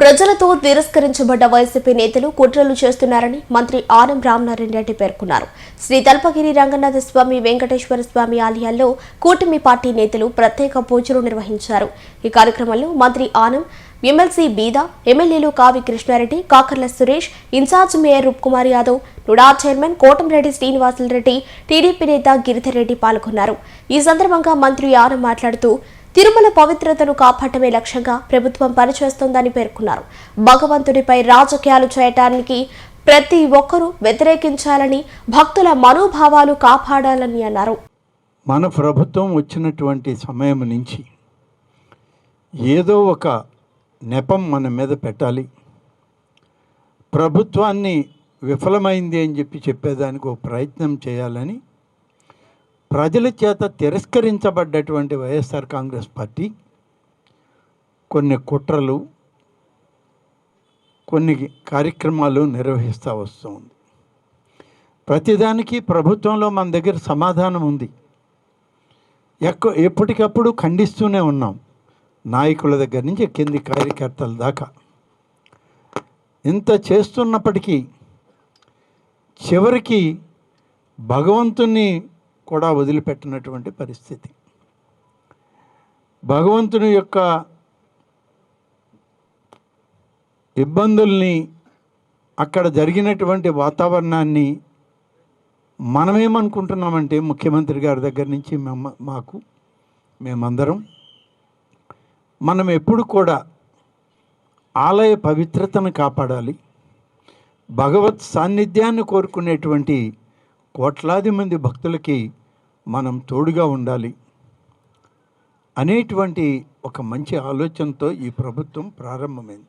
ప్రజలతో తిరస్కరించబడ్డ వైసీపీ నేతలు కుట్రలు చేస్తున్నారని మంత్రి ఆనం రామనారాయణ రెడ్డి పేర్కొన్నారు. శ్రీ తల్పగిరి రంగనాథ స్వామి, వెంకటేశ్వర స్వామి ఆలయాల్లో కూటమి పార్టీ నేతలు ప్రత్యేక పూజలు నిర్వహించారు. ఈ కార్యక్రమంలో మంత్రి ఆనం, ఎమ్మెల్సీ బీదా, ఎమ్మెల్యేలు Kavi Krishna Reddy, Kakarla Suresh, incharge mayor Roopkumar Yadav, NUDA chairman Kotamreddy Srinivasulu Reddy, TDP నేత గిరిధర్ రెడ్డి పాల్గొన్నారు. ఈ సందర్భంగా మంత్రి ఆనం మాట్లాడుతూ తిరుమల పవిత్రతను కాపాడమే లక్ష్యంగా ప్రభుత్వం పనిచేస్తోందని పేర్కొన్నారు. భగవంతుడిపై రాజకీయాలు చేయటానికి ప్రతి ఒక్కరూ వ్యతిరేకించాలని, భక్తుల మనోభావాలు కాపాడాలని అన్నారు. మన ప్రభుత్వం వచ్చినటువంటి సమయం నుంచి ఏదో ఒక నెపం మన మీద పెట్టాలి, ప్రభుత్వాన్ని విఫలమైంది అని చెప్పేదానికి ఒక ప్రయత్నం చేయాలని ప్రజల చేత తిరస్కరించబడ్డటువంటి వైఎస్ఆర్ కాంగ్రెస్ పార్టీ కొన్ని కుట్రలు, కొన్ని కార్యక్రమాలు నిర్వహిస్తూ వస్తుంది. ప్రతిదానికి ప్రభుత్వంలో మన దగ్గర సమాధానం ఉంది. ఎప్పటికప్పుడు ఖండిస్తూనే ఉన్నాం, నాయకుల దగ్గర నుంచి కింది కార్యకర్తల దాకా. ఇంత చేస్తున్నప్పటికీ చివరికి భగవంతుని కూడా వదిలిపెట్టినటువంటి పరిస్థితి. భగవంతుని యొక్క ఇబ్బందుల్ని, అక్కడ జరిగినటువంటి వాతావరణాన్ని మనమేమనుకుంటున్నామంటే ముఖ్యమంత్రి గారి దగ్గర నుంచి మేమందరం మనం ఎప్పుడు కూడా ఆలయ పవిత్రతను కాపాడాలి, భగవత్ సాన్నిధ్యాన్ని కోరుకునేటువంటి కోట్లాది మంది భక్తులకి మనం తోడుగా ఉండాలి అనేటువంటి ఒక మంచి ఆలోచనతో ఈ ప్రభుత్వం ప్రారంభమైంది.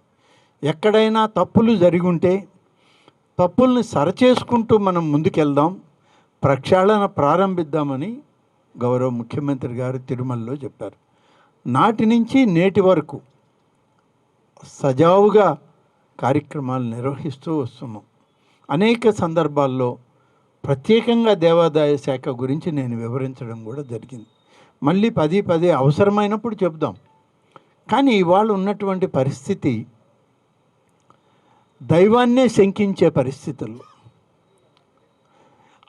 ఎక్కడైనా తప్పులు జరిగి ఉంటే తప్పుల్ని సరిచేసుకుంటూ మనం ముందుకెళ్దాం, ప్రక్షాళన ప్రారంభిద్దామని గౌరవ ముఖ్యమంత్రి గారు తిరుమలలో చెప్పారు. నాటి నుంచి నేటి వరకు సజావుగా కార్యక్రమాలు నిర్వహిస్తూ వస్తున్నాం. అనేక సందర్భాల్లో ప్రత్యేకంగా దేవాదాయ శాఖ గురించి నేను వివరించడం కూడా జరిగింది. మళ్ళీ పదే అవసరమైనప్పుడు చెప్దాం. కానీ ఇవాళ ఉన్నటువంటి పరిస్థితి దైవాన్నే శంకించే పరిస్థితుల్లో,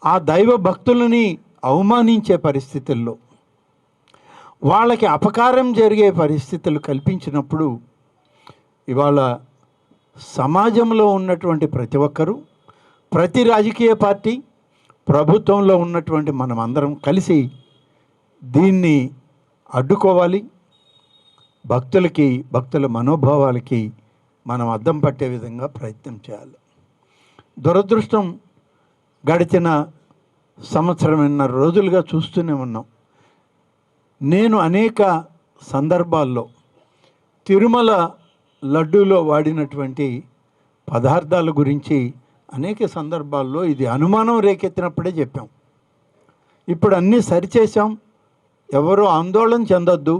ఆ దైవ భక్తులని అవమానించే పరిస్థితుల్లో, వాళ్ళకి అపకారం జరిగే పరిస్థితులు కల్పించినప్పుడు ఇవాళ సమాజంలో ఉన్నటువంటి ప్రతి ఒక్కరూ, ప్రతి రాజకీయ పార్టీ, ప్రభుత్వంలో ఉన్నటువంటి మనం అందరం కలిసి దీన్ని అడ్డుకోవాలి. భక్తుల మనోభావాలకి మనం అద్దం పట్టే విధంగా ప్రయత్నం చేయాలి. దురదృష్టం గడిచిన సంవత్సరన్నర రోజులుగా చూస్తూనే ఉన్నాం. నేను అనేక సందర్భాల్లో తిరుమల లడ్డూలో వాడినటువంటి పదార్థాల గురించి అనేక సందర్భాల్లో ఇది అనుమానం రేకెత్తినప్పుడే చెప్పాం. ఇప్పుడు అన్నీ సరిచేసాం, ఎవరూ ఆందోళన చెందొద్దు,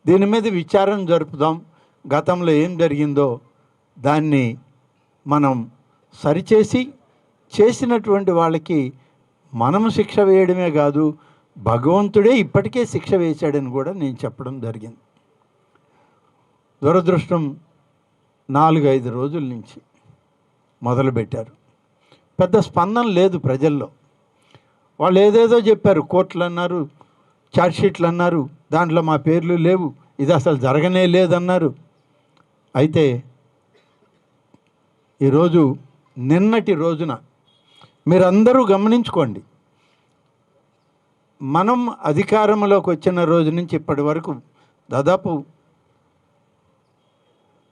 దీని మీద విచారణ జరుపుదాం, గతంలో ఏం జరిగిందో దాన్ని మనం సరిచేసి చేసినటువంటి వాళ్ళకి మనము శిక్ష వేయడమే కాదు, భగవంతుడే ఇప్పటికే శిక్ష వేశాడని కూడా నేను చెప్పడం జరిగింది. దురదృష్టం 4-5 రోజుల నుంచి మొదలుపెట్టారు. పెద్ద స్పందన లేదు ప్రజల్లో. వాళ్ళు ఏదేదో చెప్పారు, కోర్టులు అన్నారు, ఛార్జ్షీట్లు అన్నారు, దాంట్లో మా పేర్లు లేవు, ఇది అసలు జరగనే లేదన్నారు. అయితే ఈరోజు నిన్నటి రోజున మీరందరూ గమనించుకోండి, మనం అధికారంలోకి వచ్చిన రోజు నుంచి ఇప్పటి వరకు దాదాపు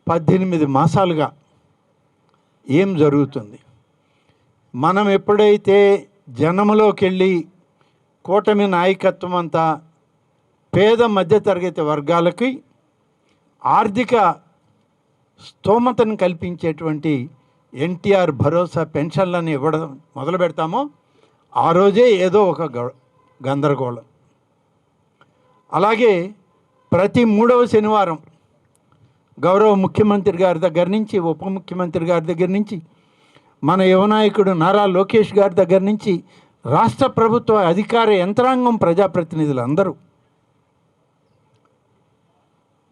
18 మాసాలుగా ఏం జరుగుతుంది. మనం ఎప్పుడైతే జనంలోకి వెళ్ళి కూటమి నాయకత్వం అంతా పేద మధ్యతరగతి వర్గాలకి ఆర్థిక స్తోమతను కల్పించేటువంటి ఎన్టీఆర్ భరోసా పెన్షన్లను ఇవ్వడం మొదలు పెడతామో ఆ రోజే ఏదో ఒక గందరగోళం. అలాగే ప్రతి 3వ శనివారం గౌరవ ముఖ్యమంత్రి గారి దగ్గర నుంచి, ఉప ముఖ్యమంత్రి గారి దగ్గర నుంచి, మన యువనాయకుడు నారా లోకేష్ గారి దగ్గర నుంచి, రాష్ట్ర ప్రభుత్వ అధికార యంత్రాంగం, ప్రజాప్రతినిధులు అందరూ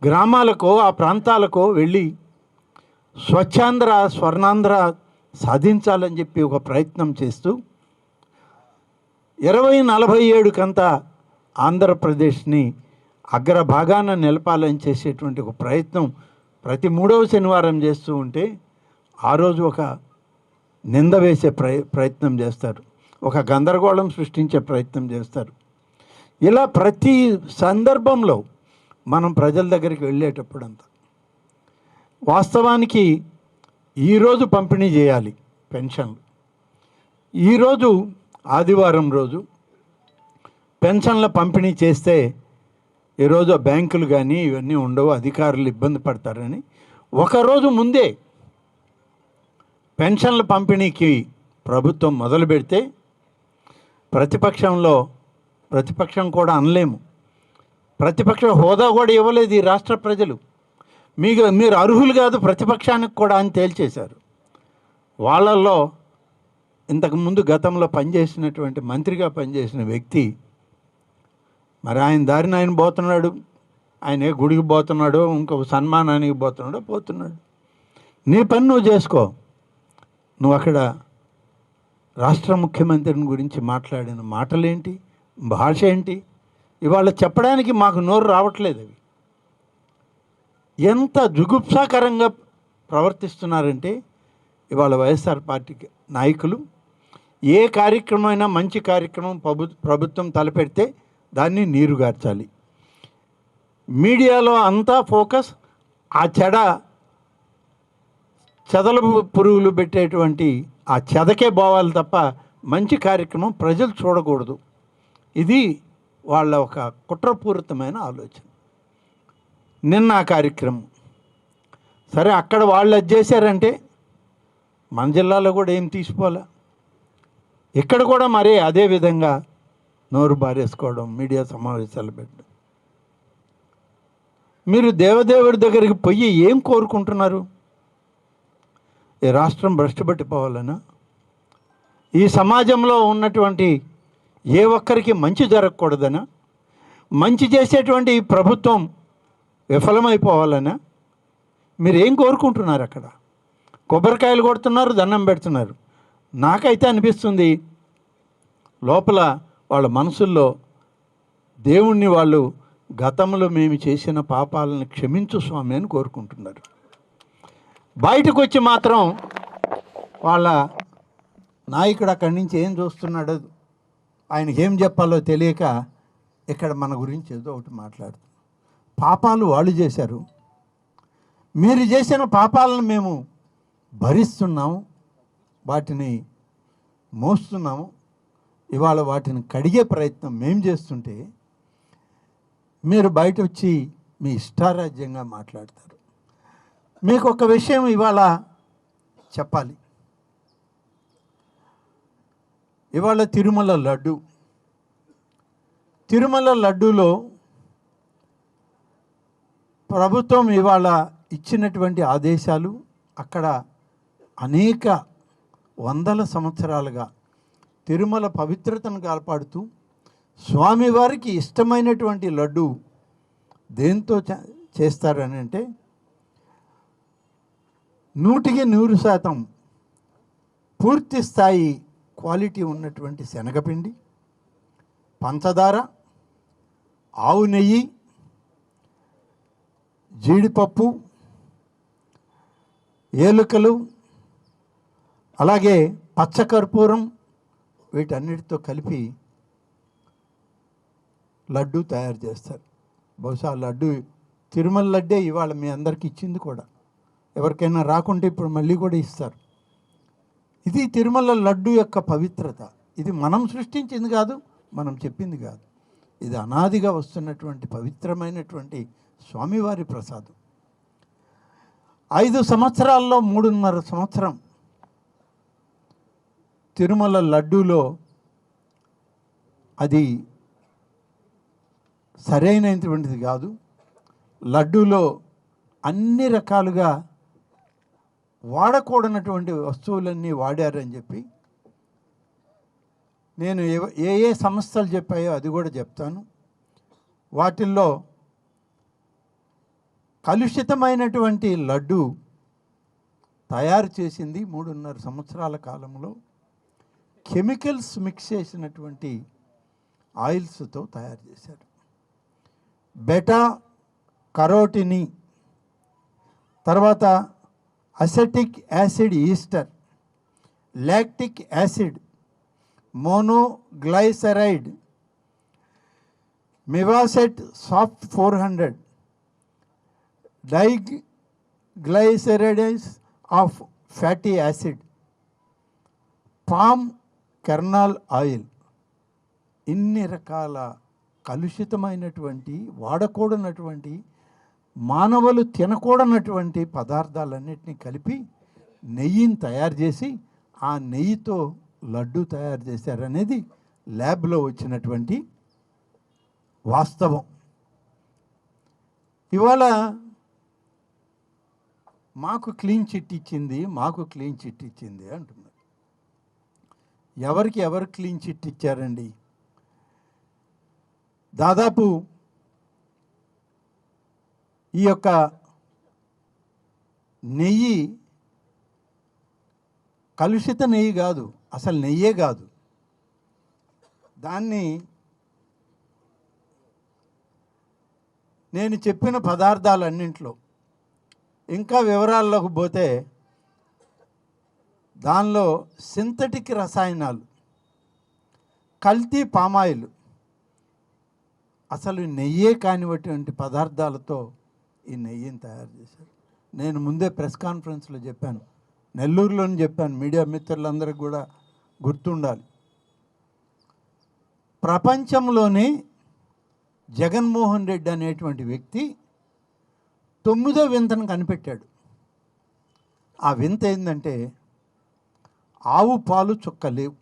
గ్రామాలకో ఆ ప్రాంతాలకో వెళ్ళి స్వచ్ఛాంధ్ర స్వర్ణాంధ్ర సాధించాలని చెప్పి ఒక ప్రయత్నం చేస్తూ 2047 కంతా ఆంధ్రప్రదేశ్ని అగ్రభాగాన నిలపాలని చేసేటువంటి ఒక ప్రయత్నం ప్రతి 3వ శనివారం చేస్తూ ఉంటే ఆ రోజు ఒక నింద వేసే ప్రయత్నం చేస్తారు, ఒక గందరగోళం సృష్టించే ప్రయత్నం చేస్తారు. ఇలా ప్రతి సందర్భంలో మనం ప్రజల దగ్గరికి వెళ్ళేటప్పుడంతా వాస్తవానికి ఈరోజు పంపిణీ చేయాలి పెన్షన్లు. ఈరోజు ఆదివారం రోజు పెన్షన్ల పంపిణీ చేస్తే ఈరోజు బ్యాంకులు కానీ ఇవన్నీ ఉండవు, అధికారులు ఇబ్బంది పడతారని ఒకరోజు ముందే పెన్షన్ల పంపిణీకి ప్రభుత్వం మొదలు పెడితే ప్రతిపక్షం కూడా అనలేము, ప్రతిపక్ష హోదా కూడా ఇవ్వలేదు ఈ రాష్ట్ర ప్రజలు. మీరు అర్హులు కాదు ప్రతిపక్షానికి కూడా అని తేల్చేశారు. వాళ్ళల్లో ఇంతకుముందు గతంలో పనిచేసినటువంటి మంత్రిగా పనిచేసిన వ్యక్తి మరి ఆయన దారిని ఆయన పోతున్నాడు, ఆయన ఏ గుడికి పోతున్నాడో ఇంకొక సన్మానానికి పోతున్నాడు. నీ పని నువ్వు చేసుకో. నువ్వు అక్కడ రాష్ట్ర ముఖ్యమంత్రిని గురించి మాట్లాడిన మాటలేంటి, భాష ఏంటి, ఇవాళ చెప్పడానికి మాకు నోరు రావట్లేదు. అవి ఎంత జుగుప్సాకరంగా ప్రవర్తిస్తున్నారంటే ఇవాళ వైఎస్ఆర్ పార్టీ నాయకులు ఏ కార్యక్రమం అయినా మంచి కార్యక్రమం ప్రభుత్వం తలపెడితే దాన్ని నీరుగార్చాలి. మీడియాలో అంతా ఫోకస్ ఆ చెదల పురుగులు పెట్టేటువంటి ఆ చెదకే పోవాలి తప్ప మంచి కార్యక్రమం ప్రజలు చూడకూడదు. ఇది వాళ్ళ ఒక కుట్రపూరితమైన ఆలోచన. నిన్న ఆ కార్యక్రమం సరే అక్కడ వాళ్ళు అది చేశారంటే మన జిల్లాలో కూడా ఏం తీసుకోవాలా, ఇక్కడ కూడా మరే అదే విధంగా నోరు బారేసుకోవడం, మీడియా సమావేశాలు పెట్టడం. మీరు దేవదేవుడి దగ్గరికి పోయి ఏం కోరుకుంటున్నారు? ఈ రాష్ట్రం భ్రష్టుపట్టిపోవాలనా? ఈ సమాజంలో ఉన్నటువంటి ఏ ఒక్కరికి మంచి జరగకూడదనా? మంచి చేసేటువంటి ఈ ప్రభుత్వం విఫలమైపోవాలనా? మీరు ఏం కోరుకుంటున్నారు? అక్కడ కొబ్బరికాయలు కొడుతున్నారు, దండం పెడుతున్నారు. నాకైతే అనిపిస్తుంది లోపల వాళ్ళ మనసుల్లో దేవుణ్ణి వాళ్ళు గతంలో మేము చేసిన పాపాలను క్షమించు స్వామి అని కోరుకుంటున్నారు. బయటకు వచ్చి మాత్రం వాళ్ళ నాయకుడు అక్కడి నుంచి ఏం చూస్తున్నాడో ఆయనకి ఏం చెప్పాలో తెలియక ఇక్కడ మన గురించి ఏదో ఒకటి మాట్లాడుతున్నారు. పాపాలు వాళ్ళు చేశారు, మీరు చేసిన పాపాలను మేము భరిస్తున్నాము, వాటిని మోస్తున్నాము, ఇవాళ వాటిని కడిగే ప్రయత్నం మేము చేస్తుంటే మీరు బయట వచ్చి మీ ఇష్టారాజ్యంగా మాట్లాడతారు. మీకు ఒక విషయం ఇవాళ చెప్పాలి. ఇవాళ తిరుమల లడ్డూలో ప్రభుత్వం ఇవాళ ఇచ్చినటువంటి ఆదేశాలు అక్కడ అనేక వందల సంవత్సరాలుగా తిరుమల పవిత్రతను కాపాడుతూ స్వామివారికి ఇష్టమైనటువంటి లడ్డు దేంతో చేస్తారని అంటే 100% పూర్తి స్థాయి క్వాలిటీ ఉన్నటువంటి శనగపిండి, పంచదార, ఆవు నెయ్యి, జీడిపప్పు, ఏలుకలు, అలాగే పచ్చకర్పూరం, వీటన్నిటితో కలిపి లడ్డు తయారు చేస్తారు. బహుశా లడ్డు తిరుమల లడ్డే ఇవాళ మీ అందరికి ఇచ్చింది కూడా. ఎవరికైనా రాకుంటే ఇప్పుడు మళ్ళీ కూడా ఇస్తారు. ఇది తిరుమల లడ్డు యొక్క పవిత్రత. ఇది మనం సృష్టించింది కాదు, మనం చెప్పింది కాదు. ఇది అనాదిగా వస్తున్నటువంటి పవిత్రమైనటువంటి స్వామివారి ప్రసాదం. 5 సంవత్సరాల్లో 3.5 సంవత్సరం తిరుమల లడ్డూలో అది సరైనటువంటిది కాదు. లడ్డూలో అన్ని రకాలుగా వాడకూడనటువంటి వస్తువులన్నీ వాడారని చెప్పి నేను ఏ సంస్థలు చెప్పాయో అది కూడా చెప్తాను. వాటిల్లో కలుషితమైనటువంటి లడ్డు తయారు చేసింది 3.5 సంవత్సరాల కాలంలో కెమికల్స్ మిక్స్ చేసినటువంటి ఆయిల్స్తో తయారు చేశారు. బెటా కరోటిని, తర్వాత acetic acid ester, lactic acid, monoglyceride, Myvacet soft 400, diglycerides of fatty acid, palm kernel oil, ఇన్ని రకాల కలుషితమైనటువంటి వాడకూడనటువంటి మానవులు తినకూడనటువంటి పదార్థాలన్నింటినీ కలిపి నెయ్యిని తయారు చేసి ఆ నెయ్యితో లడ్డు తయారు చేశారనేది ల్యాబ్లో వచ్చినటువంటి వాస్తవం. ఇవాళ మాకు క్లీన్ చిట్ ఇచ్చింది అంటున్నారు. ఎవరు క్లీన్ చిట్ ఇచ్చారండి? దాదాపు ఈ యొక్క నెయ్యి కలుషిత నెయ్యి కాదు, అసలు నెయ్యే కాదు. దాన్ని నేను చెప్పిన పదార్థాలన్నింటిలో ఇంకా వివరాల్లోకి పోతే దానిలో సింథటిక్ రసాయనాలు, కల్తీ పామాయిల్, అసలు నెయ్యే కానిటువంటి పదార్థాలతో ఈ నెయ్యిని తయారు చేశారు. నేను ముందే ప్రెస్ కాన్ఫరెన్స్లో చెప్పాను, నెల్లూరులోని చెప్పాను, మీడియా మిత్రులందరికీ కూడా గుర్తుండాలి. ప్రపంచంలోనే జగన్మోహన్ రెడ్డి అనేటువంటి వ్యక్తి 9వ వింతను కనిపెట్టాడు. ఆ వింత ఏంటంటే ఆవు పాలు చుక్కలేవు.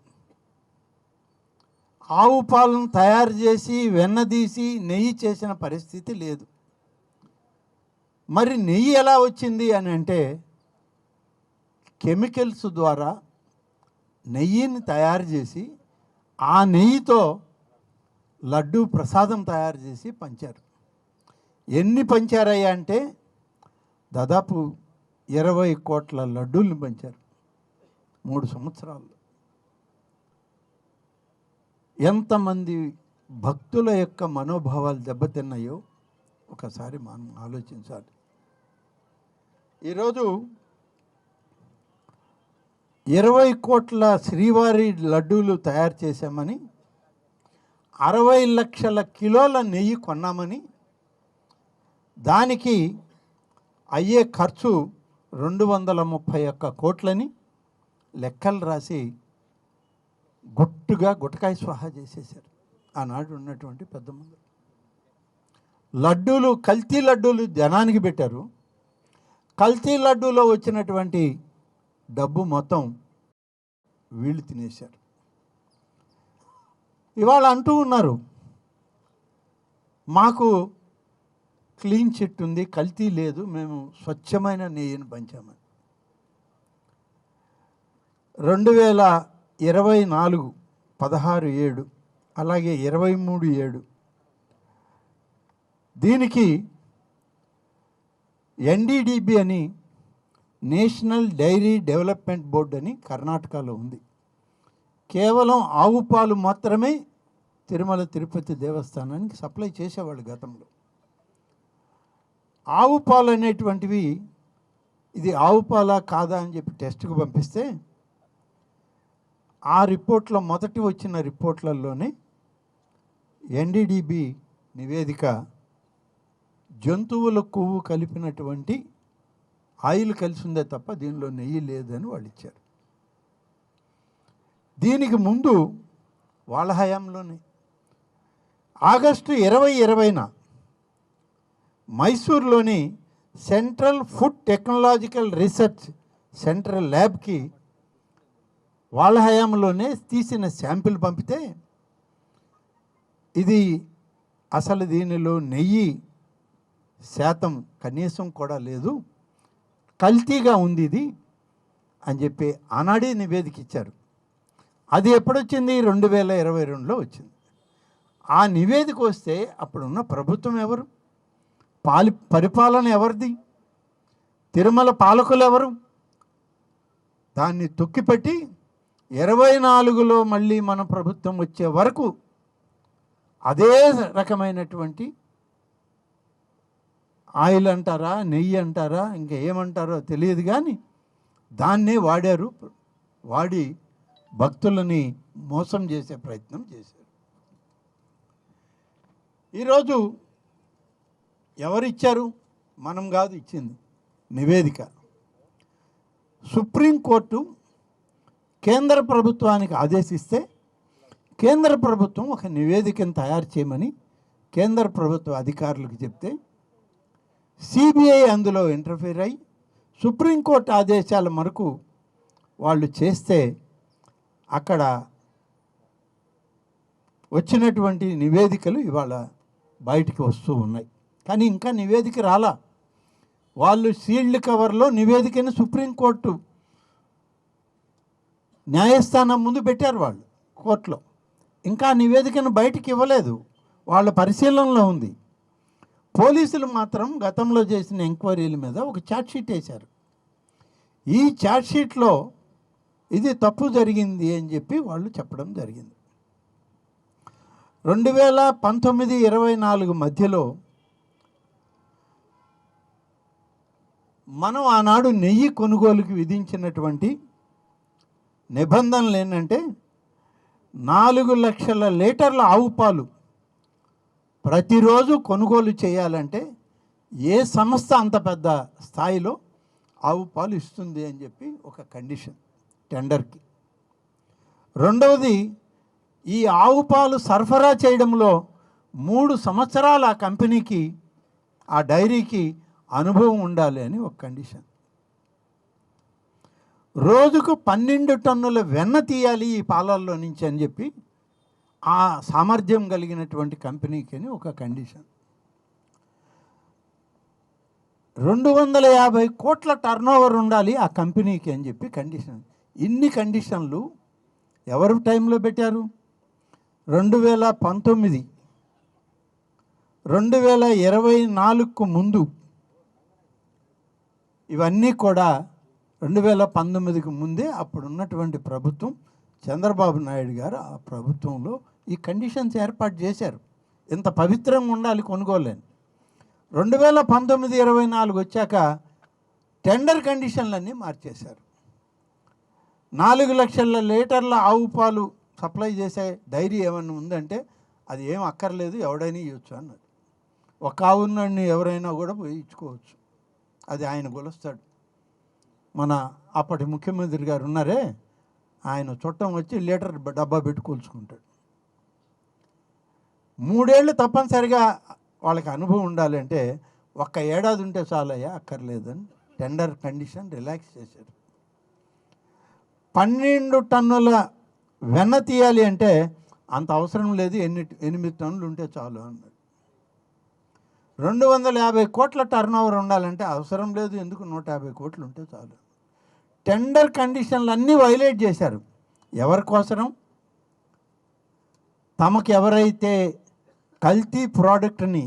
ఆవు పాలను తయారు చేసి వెన్నదీసి నెయ్యి చేసిన పరిస్థితి లేదు. మరి నెయ్యి ఎలా వచ్చింది అని అంటే కెమికల్స్ ద్వారా నెయ్యిని తయారు చేసి ఆ నెయ్యితో లడ్డు ప్రసాదం తయారు చేసి పంచారు. ఎన్ని పంచారయ్యా అంటే దాదాపు 20 కోట్ల లడ్డూల్ని పంచారు 3 సంవత్సరాల్లో. ఎంతమంది భక్తుల యొక్క మనోభావాలు దెబ్బతిన్నాయో ఒకసారి మనం ఆలోచించాలి. ఈరోజు 20 కోట్ల శ్రీవారి లడ్డూలు తయారు చేశామని, 60 లక్షల కిలోల నెయ్యి కొన్నామని, దానికి అయ్యే ఖర్చు 231 కోట్లని లెక్కలు రాసి గుట్టకాయ స్వాహా చేసేశారు ఆనాడు ఉన్నటువంటి పెద్దమంది. లడ్డూలు, కల్తీ లడ్డూలు జనానికి పెట్టారు. కల్తీ లడ్డూలో వచ్చినటువంటి డబ్బు మొత్తం వీళ్ళు తినేశారు. ఇవాళ అంటూ ఉన్నారు మాకు క్లీన్ చిట్ ఉంది, కల్తీ లేదు, మేము స్వచ్ఛమైన నెయ్యిని పంచామని. 2024 16/7 అలాగే 23/7 దీనికి ఎన్డీడీబీ అని నేషనల్ డైరీ డెవలప్మెంట్ బోర్డు అని కర్ణాటకలో ఉంది. కేవలం ఆవు పాలు మాత్రమే తిరుమల తిరుపతి దేవస్థానానికి సప్లై చేసేవాళ్ళు గతంలో. ఆవు పాలు అనేటువంటివి ఇది ఆవు పాలా కాదా అని చెప్పి టెస్ట్కు పంపిస్తే ఆ రిపోర్ట్లో మొదటి వచ్చిన రిపోర్ట్లలోనే ఎన్డీడీబీ నివేదిక జంతువుల కొవ్వు కలిపినటువంటి ఆయిల్ కలిసి ఉందే తప్ప దీనిలో నెయ్యి లేదని వాళ్ళు ఇచ్చారు. దీనికి ముందు వాళ్ళ హయాంలోనే ఆగస్టు 2020న మైసూర్లోని central food technological research central ల్యాబ్కి వాళ్ళ హయాంలోనే తీసిన శాంపిల్ పంపితే ఇది అసలు దీనిలో నెయ్యి శాతం కనీసం కూడా లేదు, కల్తీగా ఉంది ఇది అని చెప్పి ఆనాడే నివేదిక ఇచ్చారు. అది ఎప్పుడొచ్చింది? 2022లో వచ్చింది. ఆ నివేదిక వస్తే అప్పుడున్న ప్రభుత్వం ఎవరు? పరిపాలన ఎవరిది? తిరుమల పాలకులు ఎవరు? దాన్ని తొక్కిపెట్టి 24లో మళ్ళీ మన ప్రభుత్వం వచ్చే వరకు అదే రకమైనటువంటి ఆయిల్ అంటారా, నెయ్యి అంటారా, ఇంకా ఏమంటారో తెలియదు, కానీ దాన్నే వాడారు. వాడి భక్తులని మోసం చేసే ప్రయత్నం చేశారు. ఈరోజు ఎవరిచ్చారు? మనం కాదు ఇచ్చింది, నివేదిక. సుప్రీంకోర్టు కేంద్ర ప్రభుత్వానికి ఆదేశిస్తే కేంద్ర ప్రభుత్వం ఒక నివేదికను తయారు చేయమని కేంద్ర ప్రభుత్వ అధికారులకు చెప్తే సిబిఐ అందులో ఇంటర్ఫీర్ అయ్యి సుప్రీంకోర్టు ఆదేశాల మేరకు వాళ్ళు చేస్తే అక్కడ వచ్చినటువంటి నివేదికలు ఇవాళ బయటికి వస్తూ ఉన్నాయి. కానీ ఇంకా నివేదిక రాలా. వాళ్ళు సీల్డ్ కవర్లో నివేదికను సుప్రీంకోర్టు న్యాయస్థానం ముందు పెట్టారు వాళ్ళు కోర్టులో. ఇంకా నివేదికను బయటికి ఇవ్వలేదు, వాళ్ళ పరిశీలనలో ఉంది. పోలీసులు మాత్రం గతంలో చేసిన ఎంక్వైరీల మీద ఒక ఛార్జ్షీట్ వేశారు. ఈ ఛార్జ్షీట్లో ఇది తప్పు జరిగింది అని చెప్పి వాళ్ళు చెప్పడం జరిగింది. 2019-24 మధ్యలో మనం ఆనాడు నెయ్యి కొనుగోలుకి విధించినటువంటి నిబంధనలు ఏంటంటే 4 లక్షల లీటర్ల ఆవు పాలు ప్రతిరోజు కొనుగోలు చేయాలంటే ఏ సంస్థ అంత పెద్ద స్థాయిలో ఆవు పాలు ఇస్తుంది అని చెప్పి ఒక కండిషన్ టెండర్కి. రెండవది, ఈ ఆవు పాలు సరఫరా చేయడంలో 3 సంవత్సరాల ఆ కంపెనీకి, ఆ డైరీకి అనుభవం ఉండాలి అని ఒక కండిషన్. రోజుకు 12 టన్నుల వెన్న తీయాలి ఈ పాలల్లో నుంచి అని చెప్పి ఆ సామర్థ్యం కలిగినటువంటి కంపెనీకి అని ఒక కండిషన్. 250 కోట్ల టర్నోవర్ ఉండాలి ఆ కంపెనీకి అని చెప్పి కండిషన్. ఇన్ని కండిషన్లు ఎవరు టైంలో పెట్టారు? 2019, 2024కు ముందు. ఇవన్నీ కూడా 2019కి ముందే అప్పుడున్నటువంటి ప్రభుత్వం, చంద్రబాబు నాయుడు గారు ఆ ప్రభుత్వంలో ఈ కండిషన్స్ ఏర్పాటు చేశారు. ఇంత పవిత్రంగా ఉండాలి కొనుగోలేని. 2019-24 వచ్చాక టెండర్ కండిషన్లన్నీ మార్చేశారు. 4 లక్షల లీటర్ల ఆవు పాలు సప్లై చేసే డైరీ ఏమన్నా ఉందంటే అది ఏం అక్కర్లేదు, ఎవడైనా ఇవ్వచ్చు అన్నది. ఒక ఆవుని ఎవరైనా కూడా పోయి ఇచ్చుకోవచ్చు, అది ఆయన గొలుస్తాడు. మన అప్పటి ముఖ్యమంత్రి గారు ఉన్నారే, ఆయన చుట్టం వచ్చి లీటర్ డబ్బా పెట్టి కూల్చుకుంటాడు. 3 ఏళ్ళు తప్పనిసరిగా వాళ్ళకి అనుభవం ఉండాలి అంటే 1 ఏడాది ఉంటే చాలయ్యా, అక్కర్లేదని టెండర్ కండిషన్ రిలాక్స్ చేశారు. 12 టన్నుల వెన్న తీయాలి అంటే అంత అవసరం లేదు, 8 టన్నులు ఉంటే చాలు అన్నాడు. 250 కోట్ల టర్నోవర్ ఉండాలంటే అవసరం లేదు, ఎందుకు 150 కోట్లు ఉంటే చాలు. టెండర్ కండిషన్లు అన్నీ వైలేట్ చేశారు. ఎవరి కోసరం? తమకు ఎవరైతే కల్తీ ప్రోడక్ట్ని,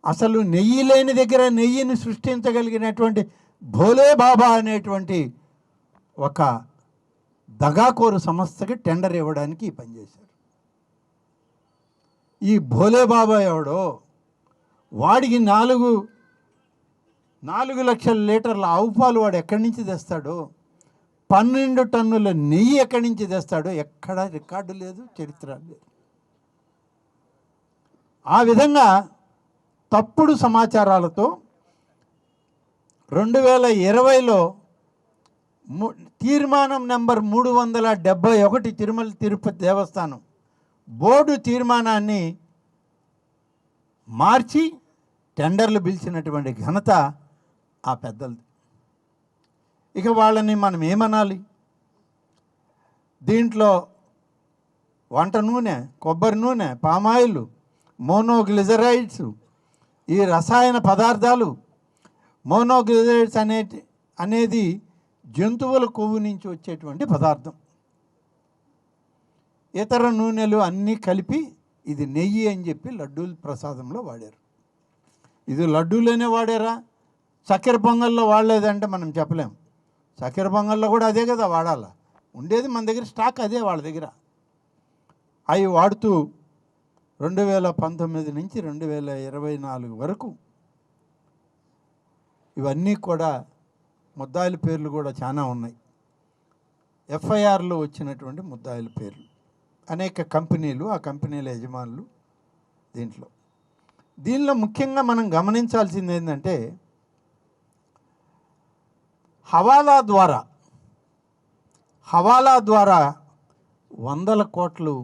అసలు నెయ్యి లేని దగ్గర నెయ్యిని సృష్టించగలిగినటువంటి భోలే బాబా అనేటువంటి ఒక దగాకోరు సంస్థకి టెండర్ ఇవ్వడానికి పనిచేశారు. ఈ భోలే బాబా ఎవడో, వాడికి 4 లక్షల లీటర్ల ఆవు పాలు వాడు ఎక్కడి నుంచి తెస్తాడో, 12 టన్నుల నెయ్యి ఎక్కడి నుంచి తెస్తాడో ఎక్కడ రికార్డు లేదు, చరిత్ర లేదు. ఆ విధంగా తప్పుడు సమాచారాలతో 2020లో తీర్మానం నెంబర్ 371 తిరుమల తిరుపతి దేవస్థానం బోర్డు తీర్మానాన్ని మార్చి టెండర్లు పిలిచినటువంటి ఘనత ఆ పెద్దలది. ఇక వాళ్ళని మనం ఏమనాలి? దీంట్లో వంట నూనె, కొబ్బరి నూనె, పామాయిల్, మోనోగ్లిజరైడ్స్, ఈ రసాయన పదార్థాలు. మోనోగ్లిజరైడ్స్ అనేది జంతువుల కొవ్వు నుంచి వచ్చేటువంటి పదార్థం. ఇతర నూనెలు అన్నీ కలిపి ఇది నెయ్యి అని చెప్పి లడ్డూల ప్రసాదంలో వాడారు. ఇది లడ్డూలోనే వాడారా, చక్కెర పొంగల్లో వాడలేదంటే మనం చెప్పలేం. చక్కెర పొంగల్లో కూడా అదే కదా వాడాలా, ఉండేది మన దగ్గర స్టాక్ అదే వాళ్ళ దగ్గర. అవి వాడుతూ 2019 నుంచి 2024 వరకు ఇవన్నీ కూడా ముద్దాయిల పేర్లు కూడా చాలా ఉన్నాయి. ఎఫ్ఐఆర్లో వచ్చినటువంటి ముద్దాయిల పేర్లు, అనేక కంపెనీలు, ఆ కంపెనీల యజమానులు దీనిలో ముఖ్యంగా మనం గమనించాల్సింది ఏంటంటే, హవాలా ద్వారా వందల కోట్లు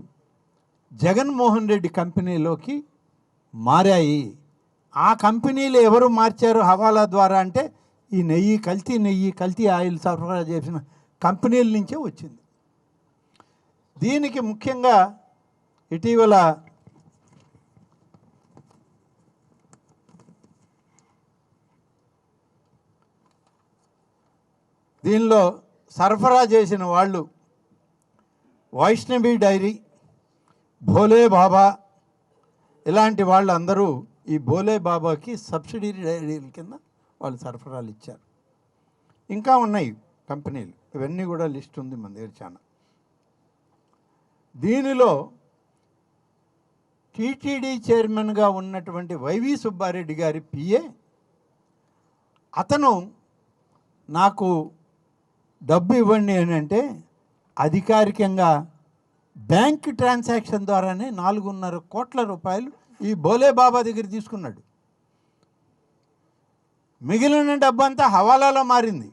జగన్మోహన్ రెడ్డి కంపెనీలోకి మారాయి. ఆ కంపెనీలు ఎవరు మార్చారు హవాలా ద్వారా అంటే, ఈ కల్తీ ఆయిల్ సరఫరా చేసిన కంపెనీల నుంచే వచ్చింది. దీనికి ముఖ్యంగా ఇటీవల దీనిలో సరఫరా చేసిన వాళ్ళు వైష్ణవి డైరీ, భోలే బాబా, ఇలాంటి వాళ్ళు అందరూ ఈ భోలే బాబాకి సబ్సిడీ డైరీల కింద వాళ్ళు సరఫరాలు ఇచ్చారు. ఇంకా ఉన్నాయి కంపెనీలు, ఇవన్నీ కూడా లిస్ట్ ఉంది మన దగ్గర చాలా. దీనిలో టీటీడీ చైర్మన్గా ఉన్నటువంటి వైవి సుబ్బారెడ్డి గారి పిఏ, అతను నాకు డబ్బు ఇవ్వండి అని అంటే అధికారికంగా బ్యాంక్ ట్రాన్సాక్షన్ ద్వారానే 4.5 కోట్ల రూపాయలు ఈ భోలే బాబా దగ్గర తీసుకున్నాడు. మిగిలిన డబ్బు అంతా హవాలాలో మారింది.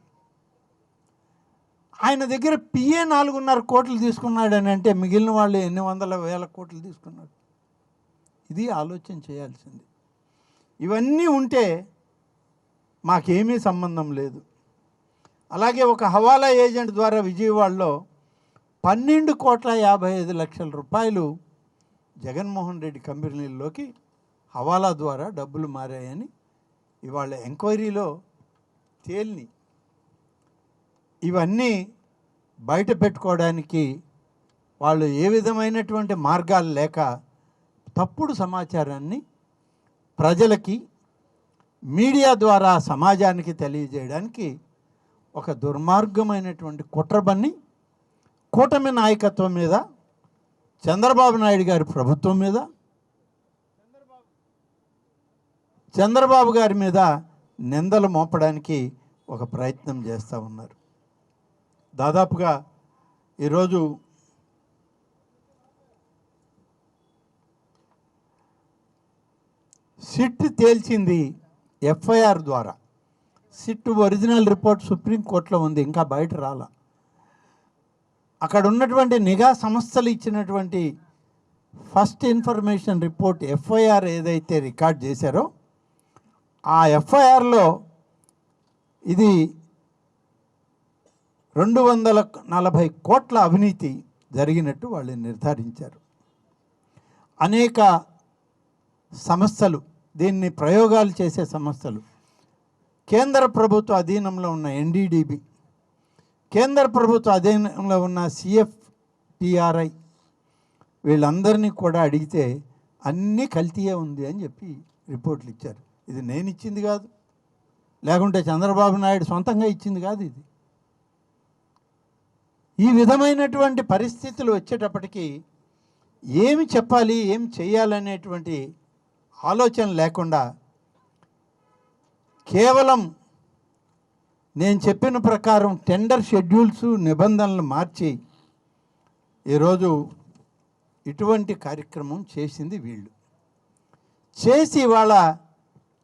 ఆయన దగ్గర పిఏ 4.5 కోట్లు తీసుకున్నాడు అని అంటే మిగిలిన వాళ్ళు ఎన్ని వందల వేల కోట్లు తీసుకున్నాడు. ఇది ఆలోచన చేయాల్సింది. ఇవన్నీ ఉంటే మాకేమీ సంబంధం లేదు. అలాగే ఒక హవాలా ఏజెంట్ ద్వారా విజయవాడలో 12,55,00,000 రూపాయలు జగన్మోహన్ రెడ్డి కంపెనీల్లోకి హవాలా ద్వారా డబ్బులు మారాయని ఇవాళ ఎంక్వైరీలో తేలిని. ఇవన్నీ బయట పెట్టుకోవడానికి వాళ్ళు ఏ విధమైనటువంటి మార్గాలు లేక తప్పుడు సమాచారాన్ని ప్రజలకి మీడియా ద్వారా సమాజానికి తెలియజేయడానికి ఒక దుర్మార్గమైనటువంటి కుట్రబన్ని కూటమి నాయకత్వం మీద, చంద్రబాబు నాయుడు గారి ప్రభుత్వం మీద, చంద్రబాబు గారి మీద నిందలు మోపడానికి ఒక ప్రయత్నం చేస్తూ ఉన్నారు. దాదాపుగా ఈరోజు సిట్ తేల్చింది ఎఫ్ఐఆర్ ద్వారా. సిట్ ఒరిజినల్ రిపోర్ట్ సుప్రీంకోర్టులో ఉంది, ఇంకా బయట రాలా. అక్కడ ఉన్నటువంటి నిఘా సంస్థలు ఇచ్చినటువంటి ఫస్ట్ ఇన్ఫర్మేషన్ రిపోర్ట్ ఎఫ్ఐఆర్ ఏదైతే రికార్డ్ చేశారో ఆ ఎఫ్ఐఆర్లో ఇది 240 కోట్ల అవినీతి జరిగినట్టు వాళ్ళు నిర్ధారించారు. అనేక సంస్థలు, దీన్ని ప్రయోగాలు చేసే సంస్థలు, కేంద్ర ప్రభుత్వ అధీనంలో ఉన్న ఎన్డీడీబీ, కేంద్ర ప్రభుత్వ అధీనంలో ఉన్న సిఎఫ్టిఆర్ఐ, వీళ్ళందరినీ కూడా అడిగితే అన్నీ కల్తీయే ఉంది అని చెప్పి రిపోర్ట్లు ఇచ్చారు. ఇది నేను ఇచ్చింది కాదు, లేకుంటే చంద్రబాబు నాయుడు సొంతంగా ఇచ్చింది కాదు. ఇది ఈ విధమైనటువంటి పరిస్థితులు వచ్చేటప్పటికీ ఏమి చెప్పాలి, ఏం చేయాలనేటువంటి ఆలోచన లేకుండా కేవలం నేను చెప్పిన ప్రకారం టెండర్ షెడ్యూల్స్, నిబంధనలు మార్చి ఈరోజు ఇటువంటి కార్యక్రమం చేసింది వీళ్ళు. చేసి ఇవాళ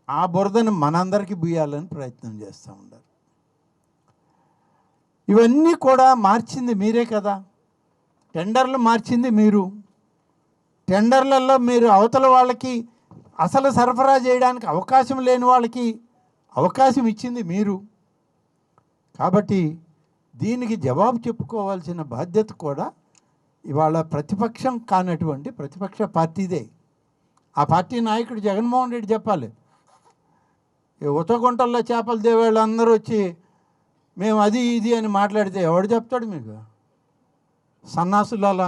ఆ బురదను మనందరికీ బుయ్యాలని ప్రయత్నం చేస్తూ ఉన్నారు. ఇవన్నీ కూడా మార్చింది మీరే కదా, టెండర్లు మార్చింది మీరు. టెండర్లలో మీరు అవతల వాళ్ళకి అసలు సరఫరా చేయడానికి అవకాశం లేని వాళ్ళకి అవకాశం ఇచ్చింది మీరు. కాబట్టి దీనికి జవాబు చెప్పుకోవాల్సిన బాధ్యత కూడా ఇవాళ ప్రతిపక్షం కానటువంటి ప్రతిపక్ష పార్టీదే. ఆ పార్టీ నాయకుడు జగన్మోహన్ రెడ్డి చెప్పాలి. ఈ ఉత్తగుంటల్లో చేపలు దేవాళ్ళు అందరూ వచ్చి మేము అది ఇది అని మాట్లాడితే ఎవడు చెప్తాడు మీకు? సన్నాసులాలా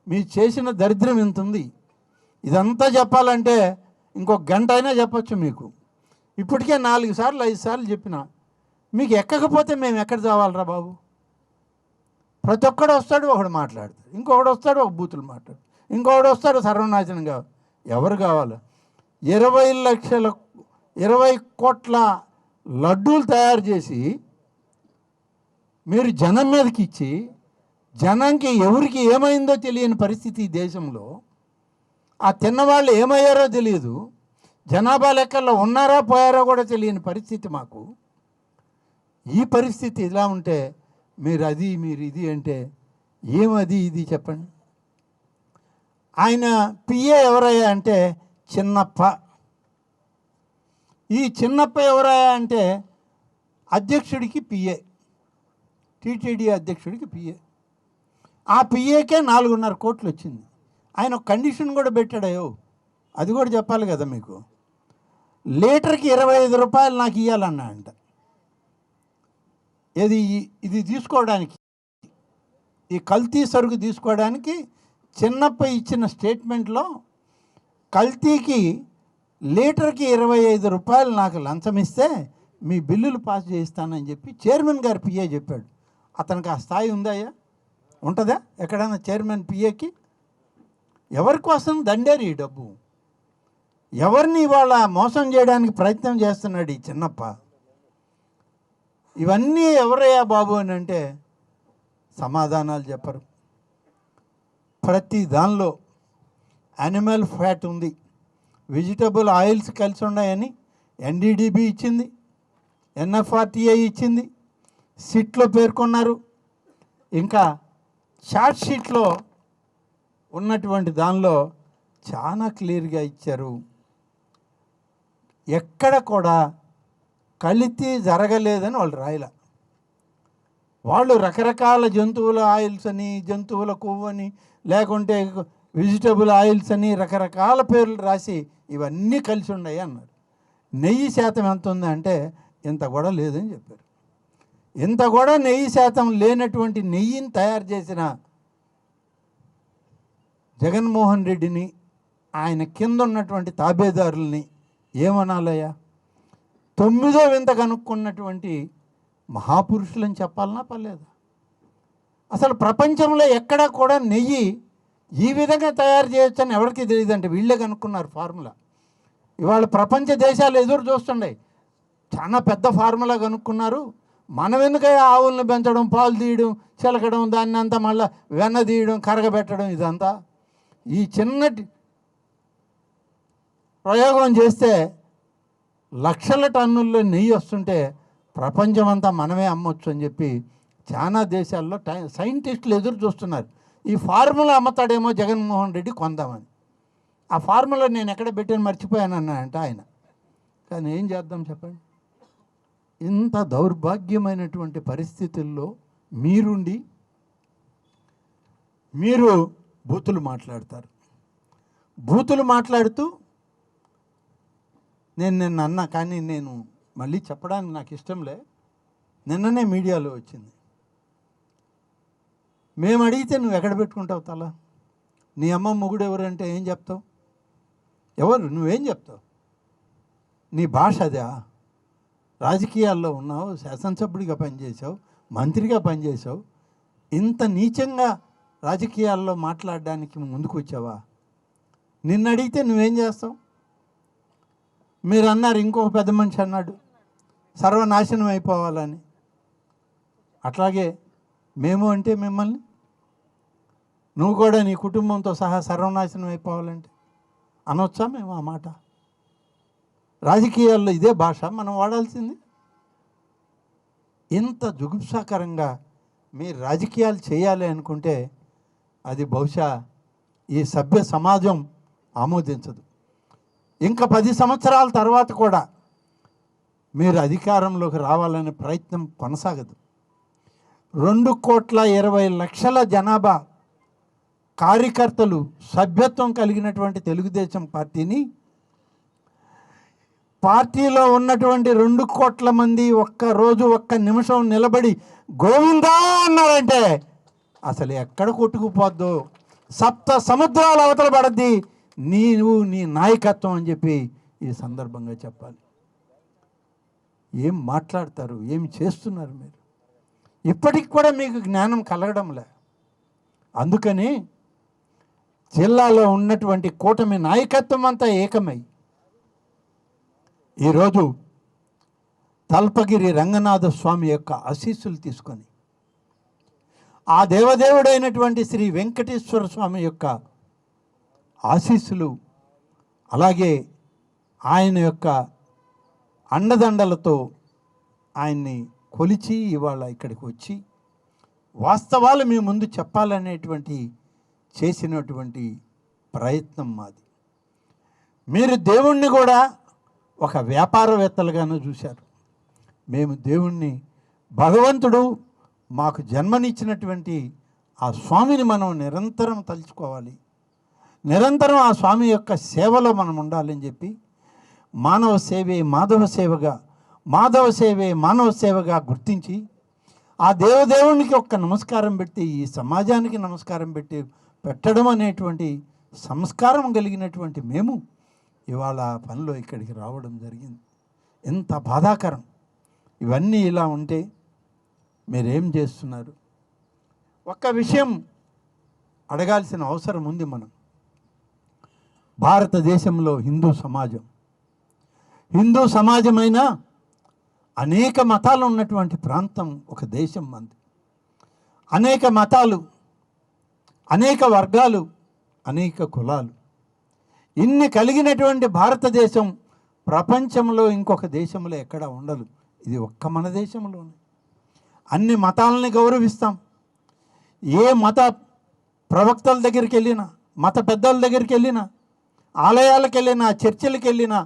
మీరు చేసిన దరిద్రం ఇంత ఉంది. ఇదంతా చెప్పాలంటే ఇంకొక గంట అయినా చెప్పచ్చు మీకు. ఇప్పటికే 4 సార్లు 5 సార్లు చెప్పిన మీకు ఎక్కకపోతే మేము ఎక్కడ చావాలరా బాబు? ప్రతి ఒక్కడు వస్తాడు, ఒకడు మాట్లాడతాడు, ఇంకొకడు వస్తాడు, ఒక బూతులు మాట్లాడు, ఇంకొకడు వస్తాడు సర్వనాశనం కావాలి. ఎవరు కావాలి? 20 కోట్ల లడ్డూలు తయారు చేసి మీరు జనం మీదకి ఇచ్చి, జనంకి ఎవరికి ఏమైందో తెలియని పరిస్థితి ఈ దేశంలో. ఆ తిన్నవాళ్ళు ఏమయ్యారో తెలియదు, జనాభా లెక్కల్లో ఉన్నారా పోయారో కూడా తెలియని పరిస్థితి మాకు. ఈ పరిస్థితి ఇలా ఉంటే మీరు అది మీరు ఇది అంటే ఏమది ఇది చెప్పండి. ఆయన పిఏ ఎవరయ్యా అంటే చిన్నప్ప. ఈ చిన్నప్ప ఎవరయ్యా అంటే అధ్యక్షుడికి పిఏ, టీటీడీ అధ్యక్షుడికి పిఏ. ఆ పిఏకే 4.5 కోట్లు వచ్చింది. ఆయన ఒక కండిషన్ కూడా పెట్టాడయో, అది కూడా చెప్పాలి కదా మీకు. లీటర్కి 25 రూపాయలు నాకు ఇవ్వాలన్నా అంట. ఇది తీసుకోవడానికి, ఈ కల్తీ సరుకు తీసుకోవడానికి చిన్నప్ప ఇచ్చిన స్టేట్మెంట్లో కల్తీకి లీటర్కి 25 రూపాయలు నాకు లంచం ఇస్తే మీ బిల్లులు పాస్ చేయిస్తానని చెప్పి చైర్మన్ గారు పిఏ చెప్పాడు. అతనికి ఆ స్థాయి ఉందయ్యా? ఉంటుందా ఎక్కడైనా చైర్మన్ పిఏకి? ఎవరి కోసం దండేరు ఈ డబ్బు? ఎవరిని ఇవాళ మోసం చేయడానికి ప్రయత్నం చేస్తున్నాడు ఈ చిన్నప్ప? ఇవన్నీ ఎవరయ్యా బాబు అని అంటే సమాధానాలు చెప్పరు. ప్రతి దానిలో యానిమల్ ఫ్యాట్ ఉంది, వెజిటబుల్ ఆయిల్స్ కలిసి ఉన్నాయని ఎన్డీడీబీ ఇచ్చింది, ఎన్ఎఫ్ఆర్టీఐ ఇచ్చింది, సిట్లో పేర్కొన్నారు. ఇంకా చార్ట్ షీట్లో ఉన్నటువంటి దానిలో చాలా క్లియర్గా ఇచ్చారు. ఎక్కడ కూడా కల్తీ జరగలేదని వాళ్ళు రాయలే. వాళ్ళు రకరకాల జంతువుల ఆయిల్స్ అని, జంతువుల కొవ్వు అని, లేకుంటే వెజిటబుల్ ఆయిల్స్ అని రకరకాల పేర్లు రాసి ఇవన్నీ కలిసి ఉన్నాయి అన్నారు. నెయ్యి శాతం ఎంత ఉంది అంటే ఇంత కూడా లేదని చెప్పారు. ఇంత కూడా నెయ్యి శాతం లేనటువంటి నెయ్యిని తయారు చేసిన జగన్మోహన్ రెడ్డిని, ఆయన కింద ఉన్నటువంటి తాబేదారుల్ని ఏమనాలయ్యా? 9వ వింత కనుక్కున్నటువంటి మహాపురుషులని చెప్పాలనా పర్లేదా? అసలు ప్రపంచంలో ఎక్కడా కూడా నెయ్యి ఈ విధంగా తయారు చేయొచ్చని ఎవరికి తెలియదంటే వీళ్ళే కనుక్కున్నారు ఫార్ములా. ఇవాళ ప్రపంచ దేశాలు ఎదురు చూస్తుండే, చాలా పెద్ద ఫార్ములా కనుక్కున్నారు. మనం ఎందుకయ్యా ఆవులను పెంచడం, పాలు తీయడం, చిలకడం, దాన్ని అంతా మళ్ళీ వెన్న తీయడం, కరగబెట్టడం, ఇదంతా ఈ చిన్నటి ప్రయోగం చేస్తే లక్షల టన్నుల్లో నెయ్యి వస్తుంటే ప్రపంచమంతా మనమే అమ్మొచ్చు అని చెప్పి చాలా దేశాల్లో సైంటిస్టులు ఎదురు చూస్తున్నారు. ఈ ఫార్ములా అమ్ముతాడేమో జగన్మోహన్ రెడ్డి కొందామని. ఆ ఫార్ములా నేను ఎక్కడ పెట్టాను మర్చిపోయానన్నాడంట ఆయన. కానీ ఏం చేద్దాం చెప్పండి? ఇంత దౌర్భాగ్యమైనటువంటి పరిస్థితుల్లో మీరుండి మీరు బూతులు మాట్లాడతారు. బూతులు మాట్లాడుతూ నిన్న అన్నా, కానీ నేను మళ్ళీ చెప్పడానికి నాకు ఇష్టంలే. నిన్ననే మీడియాలో వచ్చింది. మేము అడిగితే నువ్వు ఎక్కడ పెట్టుకుంటావు తల? నీ అమ్మ మొగుడు ఎవరంటే ఏం చెప్తావు? ఎవరు? నువ్వేం చెప్తావు? నీ భాష అదా? రాజకీయాల్లో ఉన్నావు, శాసనసభ్యుడిగా పనిచేసావు, మంత్రిగా పనిచేసావు. ఇంత నీచంగా రాజకీయాల్లో మాట్లాడడానికి ముందుకు వచ్చావా? నిన్ను అడిగితే నువ్వేం చేస్తావు? మీరు అన్నారు, ఇంకొక పెద్ద మనిషి అన్నాడు సర్వనాశనం అయిపోవాలని. అట్లాగే మేము అంటే మిమ్మల్ని, నువ్వు కూడా నీ కుటుంబంతో సహా సర్వనాశనం అయిపోవాలంటే అనొచ్చా మేము ఆ మాట? రాజకీయాల్లో ఇదే భాష మనం వాడాల్సింది? ఇంత జుగుప్సాకరంగా మీరు రాజకీయాలు చేయాలి అనుకుంటే అది బహుశా ఈ సభ్య సమాజం ఆమోదించదు. ఇంకా 10 సంవత్సరాల తర్వాత కూడా మీరు అధికారంలోకి రావాలనే ప్రయత్నం కొనసాగదు. 2,20,00,000 జనాభా కార్యకర్తలు సభ్యత్వం కలిగినటువంటి తెలుగుదేశం పార్టీని, పార్టీలో ఉన్నటువంటి 2 కోట్ల మంది ఒక్క నిమిషం నిలబడి గోవిందా అన్నారంటే అసలు ఎక్కడ కొట్టుకుపోద్దో, సప్త సముద్రాల అవతల పడద్ది నీవు నీ నాయకత్వం అని చెప్పి ఈ సందర్భంగా చెప్పాలి. ఏం మాట్లాడతారు, ఏం చేస్తున్నారు మీరు? ఇప్పటికి కూడా మీకు జ్ఞానం కలగడంలే. అందుకని జిల్లాలో ఉన్నటువంటి కూటమి నాయకత్వం అంతా ఏకమై ఈరోజు తల్పగిరి రంగనాథ స్వామి యొక్క ఆశీస్సులు తీసుకొని ఆ దేవదేవుడైనటువంటి శ్రీ వెంకటేశ్వర స్వామి యొక్క ఆశీస్సులు, అలాగే ఆయన యొక్క అండదండలతో ఆయన్ని కొలిచి ఇవాళ ఇక్కడికి వచ్చి వాస్తవాలు మీ ముందు చెప్పాలనేటువంటి చేసినటువంటి ప్రయత్నం మాది. మీరు దేవుణ్ణి కూడా ఒక వ్యాపారవేత్తలుగాను చూశారు. మేము దేవుణ్ణి భగవంతుడు మాకు జన్మనిచ్చినటువంటి ఆ స్వామిని మనం నిరంతరం తలుచుకోవాలి, నిరంతరం ఆ స్వామి యొక్క సేవలో మనం ఉండాలని చెప్పి మానవ సేవే మాధవ సేవగా, మాధవ సేవే మానవ సేవగా గుర్తించి ఆ దేవదేవునికి ఒక్క నమస్కారం పెట్టి ఈ సమాజానికి నమస్కారం పెట్టడం అనేటువంటి సంస్కారం కలిగినటువంటి మేము ఇవాళ పనిలో ఇక్కడికి రావడం జరిగింది. ఎంత బాధాకరం! ఇవన్నీ ఇలా ఉంటే మీరేం చేస్తున్నారు? ఒక్క విషయం అడగాల్సిన అవసరం ఉంది. మనం భారతదేశంలో హిందూ సమాజమైన అనేక మతాలు ఉన్నటువంటి ప్రాంతం ఒక దేశం మంది. అనేక మతాలు, అనేక వర్గాలు, అనేక కులాలు, ఇన్ని కలిగినటువంటి భారతదేశం ప్రపంచంలో ఇంకొక దేశంలో ఎక్కడ ఉండదు. ఇది ఒక్క మన దేశంలోనే. అన్ని మతాలని గౌరవిస్తాం. ఏ మత ప్రవక్తల దగ్గరికి వెళ్ళినా, మత పెద్దల దగ్గరికి వెళ్ళినా, ఆలయాలకు వెళ్ళినా, చర్చిలకు వెళ్ళినా,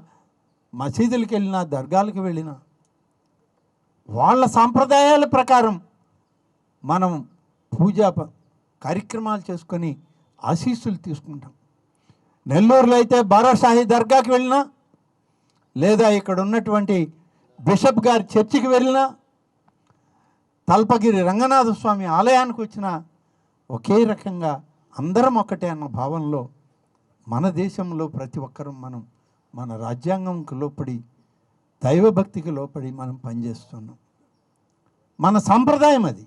మసీదులకు వెళ్ళినా, దర్గాలకు వెళ్ళినా వాళ్ళ సాంప్రదాయాల ప్రకారం మనం పూజా కార్యక్రమాలు చేసుకొని ఆశీస్సులు తీసుకుంటాం. నెల్లూరులో అయితే బారాషాహి దర్గాకి వెళ్ళినా, లేదా ఇక్కడ ఉన్నటువంటి బిషప్ గారి చర్చికి వెళ్ళినా, తల్పగిరి రంగనాథ స్వామి ఆలయానికి వచ్చినా ఒకే రకంగా అందరం ఒకటే అన్న భావనలో మన దేశంలో ప్రతి ఒక్కరూ మనం మన రాజ్యాంగంకి లోపడి, దైవభక్తికి లోపడి మనం పనిచేస్తున్నాం. మన సాంప్రదాయం అది.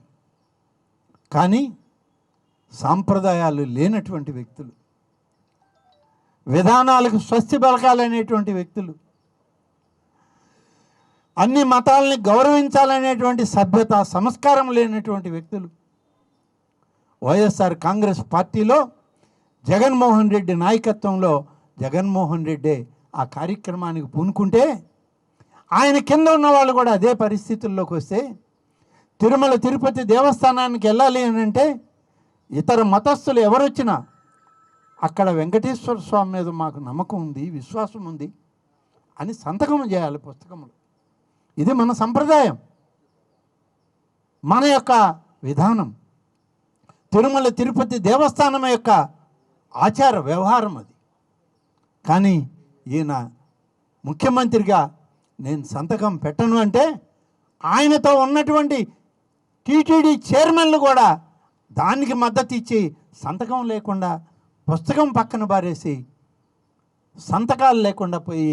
కానీ సాంప్రదాయాలు లేనటువంటి వ్యక్తులు, విధానాలకు స్వస్తి పలకాలనేటువంటి వ్యక్తులు, అన్ని మతాలని గౌరవించాలనేటువంటి సభ్యత సంస్కారం లేనటువంటి వ్యక్తులు వైఎస్ఆర్ కాంగ్రెస్ పార్టీలో జగన్మోహన్ రెడ్డి నాయకత్వంలో జగన్మోహన్ రెడ్డి ఆ కార్యక్రమానికి పూనుకుంటే ఆయన కింద ఉన్న వాళ్ళు కూడా అదే పరిస్థితుల్లోకి వస్తే తిరుమల తిరుపతి దేవస్థానానికి వెళ్ళాలి అని అంటే ఇతర మతస్థులు ఎవరొచ్చినా అక్కడ వెంకటేశ్వర స్వామి మీద మాకు నమ్మకం ఉంది, విశ్వాసం ఉంది అని సంతకం చేయాలి పుస్తకంలో. ఇది మన సంప్రదాయం, మన యొక్క విధానం, తిరుమల తిరుపతి దేవస్థానం యొక్క ఆచార వ్యవహారం అది. కానీ ఈయన ముఖ్యమంత్రిగా నేను సంతకం పెట్టను అంటే ఆయనతో ఉన్నటువంటి టీటీడీ చైర్మన్లు కూడా దానికి మద్దతు ఇచ్చి సంతకం లేకుండా పుస్తకం పక్కన బారేసి సంతకాలు లేకుండా పోయి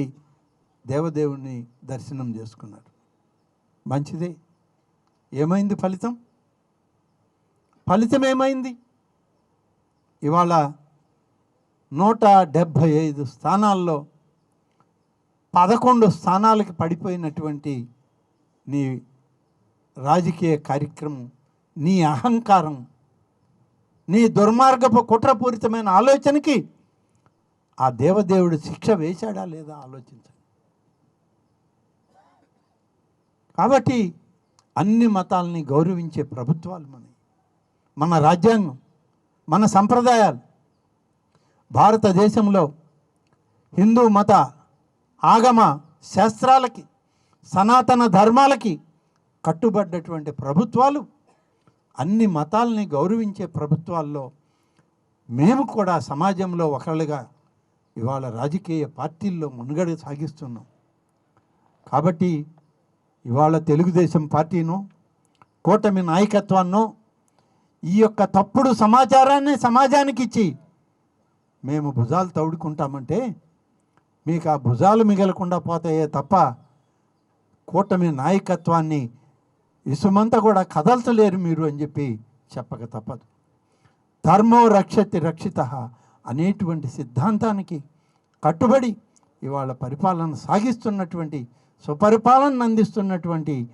దేవదేవుని దర్శనం చేసుకున్నారు. మంచిదే. ఏమైంది ఫలితం? ఫలితం ఏమైంది? ఇవాళ 175 స్థానాల్లో 11 స్థానాలకి పడిపోయినటువంటి నీ రాజకీయ కార్యక్రమం, నీ అహంకారం, నీ దుర్మార్గపు కుట్రపూరితమైన ఆలోచనకి ఆ దేవదేవుడు శిక్ష వేశాడా లేదా ఆలోచించండి. కాబట్టి అన్ని మతాలని గౌరవించే ప్రభుత్వాలు మన రాజ్యాంగం, మన సంప్రదాయాలు. భారతదేశంలో హిందూ మత ఆగమ శాస్త్రాలకి, సనాతన ధర్మాలకి కట్టుబడ్డటువంటి ప్రభుత్వాలు, అన్ని మతాలని గౌరవించే ప్రభుత్వాల్లో మేము కూడా సమాజంలో ఒకళ్ళుగా ఇవాళ రాజకీయ పార్టీల్లో మనుగడ సాగిస్తున్నాం. కాబట్టి ఇవాళ తెలుగుదేశం పార్టీను, కూటమి నాయకత్వాన్ని ఈ యొక్క తప్పుడు సమాచారాన్ని సమాజానికి ఇచ్చి మేము భుజాలు తౌడుకుంటామంటే మీకు ఆ భుజాలు మిగలకుండా పోతాయే తప్ప కూటమి నాయకత్వాన్ని ఇసుమంతా కూడా కదల్చలేరు మీరు అని చెప్పి చెప్పక తప్పదు. ధర్మో రక్షతి రక్షిత అనేటువంటి సిద్ధాంతానికి కట్టుబడి ఇవాళ పరిపాలన సాగిస్తున్నటువంటి, సుపరిపాలన అందిస్తున్నటువంటి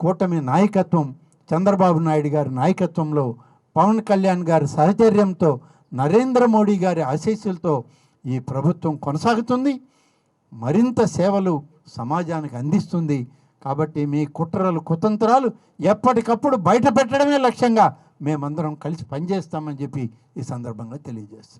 కూటమి నాయకత్వం, చంద్రబాబు నాయుడు గారి నాయకత్వంలో, పవన్ కళ్యాణ్ గారి సహచర్యంతో, నరేంద్ర మోడీ గారి ఆశీస్సులతో ఈ ప్రభుత్వం కొనసాగుతుంది. మరింత సేవలు సమాజానికి అందిస్తుంది. కాబట్టి మీ కుట్రలు కుతంత్రాలు ఎప్పటికప్పుడు బయట పెట్టడమే లక్ష్యంగా మేమందరం కలిసి పనిచేస్తామని చెప్పి ఈ సందర్భంగా తెలియజేస్తాం.